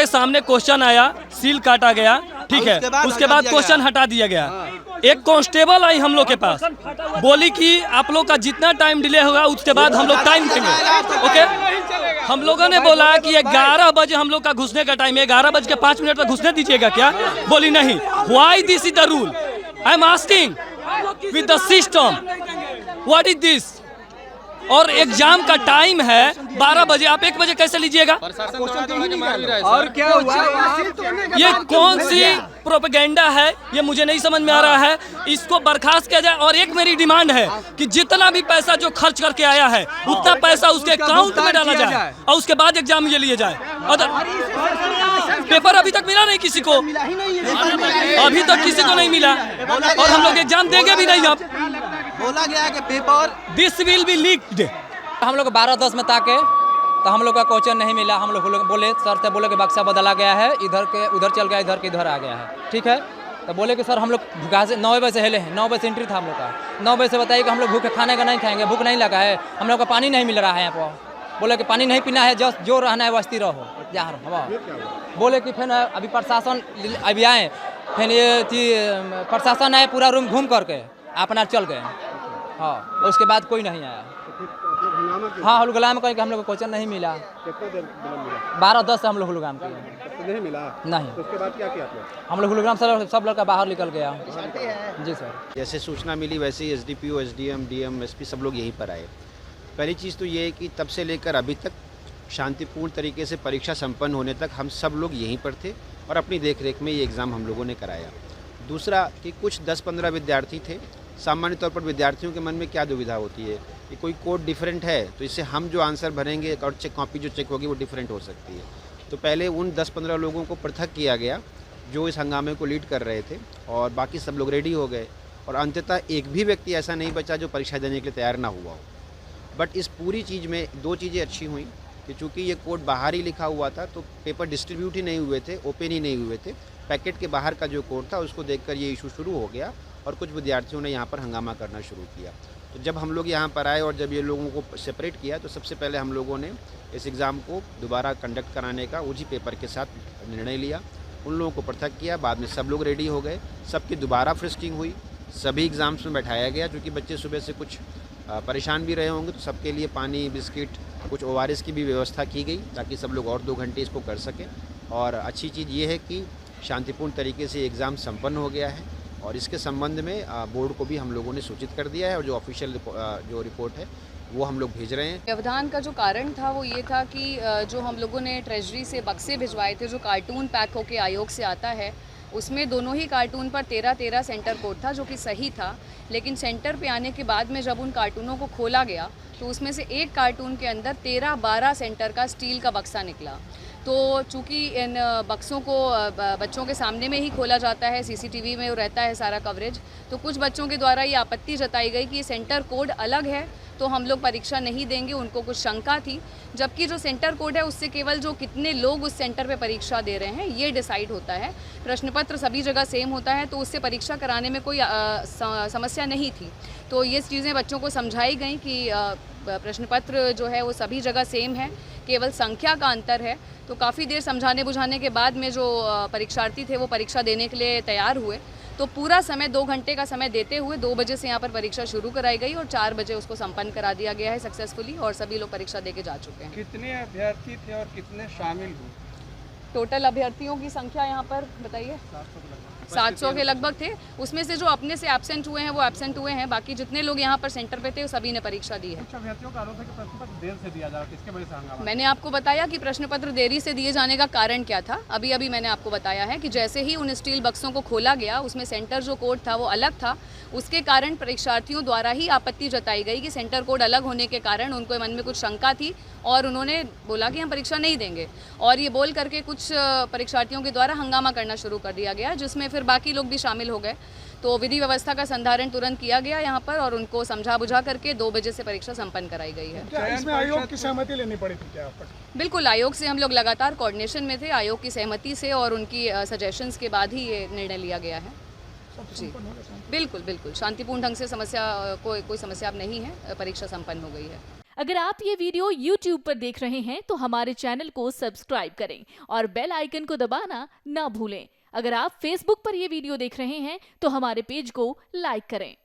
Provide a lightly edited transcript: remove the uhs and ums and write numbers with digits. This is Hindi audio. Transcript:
के सामने क्वेश्चन आया, सील काटा गया, ठीक है, उसके बाद क्वेश्चन हटा दिया गया। एक कांस्टेबल आई हम लोग के पास, बोली कि आप लोग का जितना टाइम डिले होगा उसके बाद हम लोग टाइम देंगे। ओके, हम लोगों ने बोला कि 11 बजे हम लोग का घुसने का टाइम है, 11:05 पर घुसने दीजिएगा क्या? बोली नहीं। Why this is the rule? I am asking with the system, what is this? और एग्जाम का टाइम है 12 बजे, आप 1 बजे कैसे लीजिएगा? और क्या हुआ? ये कौन सी प्रोपेगेंडा है, ये मुझे नहीं समझ में आ रहा है। इसको बर्खास्त किया जाए। और एक मेरी डिमांड है कि जितना भी पैसा जो खर्च करके आया है उतना पैसा उसके अकाउंट में डाला जाए और उसके बाद एग्जाम ये लिए जाए। पेपर अभी तक मिला नहीं किसी को, अभी तक किसी को नहीं मिला, और हम लोग एग्जाम देंगे भी नहीं। अब बोला गया कि paper this will be leaked. हम लोग 12:10 में ताके तो हम लोग का क्वेश्चन नहीं मिला। हम लोग बोले, सर से बोले कि बक्सा बदला गया है, इधर के उधर चल गया, इधर के इधर आ गया है, ठीक है। तो बोले कि सर हम लोग 9 बजे से हिले हैं, 9 बजे से एंट्री था हम लोग का। 9 बजे से बताइए कि हम लोग भूखे खाने का नहीं खाएंगे, भूख नहीं लगा है, हम लोग का पानी नहीं मिल रहा है। यहाँ पर बोले कि पानी नहीं पीना है, जस्ट जो रहना है वस्ती रहो, जहाँ रहो। बोले कि फिर अभी प्रशासन अभी आए, फिर ये प्रशासन आए, पूरा रूम घूम करके अपना चल गए। हाँ, उसके बाद कोई नहीं आया। हाँ, हुलगुलाम करके हम लोग को क्वेश्चन नहीं मिला। 12:10 से हम लोग हुलगुलाम किए, नहीं मिला। नहीं। तो उसके बाद क्या किया आपने? हम लोग हुलगुलाम सब लड़का बाहर निकल गया। जी सर। जैसे सूचना मिली वैसे ही एसडीपीओ, एसडीएम, डीएम, एसपी सब लोग यहीं पर आए। पहली चीज़ तो ये है कि तब से लेकर अभी तक शांतिपूर्ण तरीके से परीक्षा संपन्न होने तक हम सब लोग यहीं पर थे और अपनी देखरेख में ये एग्ज़ाम हम लोगों ने कराया। दूसरा कि कुछ 10-15 विद्यार्थी थे। सामान्य तौर पर विद्यार्थियों के मन में क्या दुविधा होती है कि कोई कोड डिफरेंट है तो इससे हम जो आंसर भरेंगे और कॉपी जो चेक होगी वो डिफरेंट हो सकती है। तो पहले उन 10-15 लोगों को पृथक किया गया जो इस हंगामे को लीड कर रहे थे, और बाकी सब लोग रेडी हो गए, और अंततः एक भी व्यक्ति ऐसा नहीं बचा जो परीक्षा देने के लिए तैयार ना हुआ हो। बट इस पूरी चीज़ में 2 चीज़ें अच्छी हुई कि चूँकि ये कोड बाहर ही लिखा हुआ था तो पेपर डिस्ट्रीब्यूट ही नहीं हुए थे, ओपन ही नहीं हुए थे। पैकेट के बाहर का जो कोड था उसको देखकर ये इशू शुरू हो गया और कुछ विद्यार्थियों ने यहाँ पर हंगामा करना शुरू किया। तो जब हम लोग यहाँ पर आए और जब ये लोगों को सेपरेट किया तो सबसे पहले हम लोगों ने इस एग्ज़ाम को दोबारा कंडक्ट कराने का उसी पेपर के साथ निर्णय लिया। उन लोगों को पृथक किया, बाद में सब लोग रेडी हो गए, सबकी दोबारा फ्रिस्किंग हुई, सभी एग्ज़ाम्स में बैठाया गया। क्योंकि बच्चे सुबह से कुछ परेशान भी रहे होंगे तो सबके लिए पानी, बिस्किट, कुछ ORS की भी व्यवस्था की गई ताकि सब लोग और 2 घंटे इसको कर सकें। और अच्छी चीज़ ये है कि शांतिपूर्ण तरीके से एग्ज़ाम संपन्न हो गया है और इसके संबंध में बोर्ड को भी हम लोगों ने सूचित कर दिया है और जो ऑफिशियल जो रिपोर्ट है वो हम लोग भेज रहे हैं। व्यवधान का जो कारण था वो ये था कि जो हम लोगों ने ट्रेजरी से बक्से भिजवाए थे जो कार्टून पैक होके आयोग से आता है, उसमें दोनों ही कार्टून पर 13-13 सेंटर कोड था जो कि सही था। लेकिन सेंटर पे आने के बाद में जब उन कार्टूनों को खोला गया तो उसमें से एक कार्टून के अंदर 13-12 सेंटर का स्टील का बक्सा निकला। तो चूँकि इन बक्सों को बच्चों के सामने में ही खोला जाता है, CCTV में रहता है सारा कवरेज, तो कुछ बच्चों के द्वारा ये आपत्ति जताई गई कि ये सेंटर कोड अलग है तो हम लोग परीक्षा नहीं देंगे। उनको कुछ शंका थी, जबकि जो सेंटर कोड है उससे केवल जो कितने लोग उस सेंटर पे परीक्षा दे रहे हैं ये डिसाइड होता है। प्रश्न पत्र सभी जगह सेम होता है तो उससे परीक्षा कराने में कोई समस्या नहीं थी। तो ये चीज़ें बच्चों को समझाई गई कि प्रश्न पत्र जो है वो सभी जगह सेम है, केवल संख्या का अंतर है। तो काफ़ी देर समझाने बुझाने के बाद में जो परीक्षार्थी थे वो परीक्षा देने के लिए तैयार हुए। तो पूरा समय 2 घंटे का समय देते हुए 2 बजे से यहाँ पर परीक्षा शुरू कराई गई और 4 बजे उसको संपन्न करा दिया गया है सक्सेसफुली, और सभी लोग परीक्षा देके जा चुके हैं। कितने अभ्यर्थी थे और कितने शामिल हुए? टोटल अभ्यर्थियों की संख्या यहाँ पर बताइए 700 के लगभग थे। उसमें से जो अपने से एब्सेंट हुए हैं वो एब्सेंट हुए हैं, बाकी जितने लोग यहाँ पर सेंटर पे थे वो सभी ने परीक्षा दी है। अभ्यर्थियों का आरोप है कि प्रश्न पत्र देर से दिया जा रहा है, किसके वजह से हंगामा? मैंने आपको बताया कि प्रश्न पत्र देरी से दिए जाने का कारण क्या था। अभी मैंने आपको बताया है कि जैसे ही उन स्टील बक्सों को खोला गया उसमें सेंटर जो कोड था वो अलग था, उसके कारण परीक्षार्थियों द्वारा ही आपत्ति जताई गई कि सेंटर कोड अलग होने के कारण उनको मन में कुछ शंका थी और उन्होंने बोला कि हम परीक्षा नहीं देंगे, और ये बोल करके कुछ परीक्षार्थियों के द्वारा हंगामा करना शुरू कर दिया गया, जिसमें फिर बाकी लोग भी शामिल हो गए। तो विधि व्यवस्था का संधारण तुरंत किया गया यहाँ पर और उनको समझा बुझा करके 2 बजे से परीक्षा संपन्न कराई गई है। क्या इसमें आयोग की सहमति लेनी पड़ी थी क्या आपको? बिल्कुल, आयोग से हम लोग लगातार कोऑर्डिनेशन में थे, आयोग की सहमति से और उनकी सजेशंस के बाद ही ये निर्णय लिया गया है। जी बिल्कुल, शांतिपूर्ण ढंग से कोई समस्या अब नहीं है, परीक्षा संपन्न हो गई है। अगर आप ये वीडियो YouTube पर देख रहे हैं तो हमारे चैनल को सब्सक्राइब करें और बेल आइकन को दबाना ना भूलें। अगर आप Facebook पर ये वीडियो देख रहे हैं तो हमारे पेज को लाइक करें।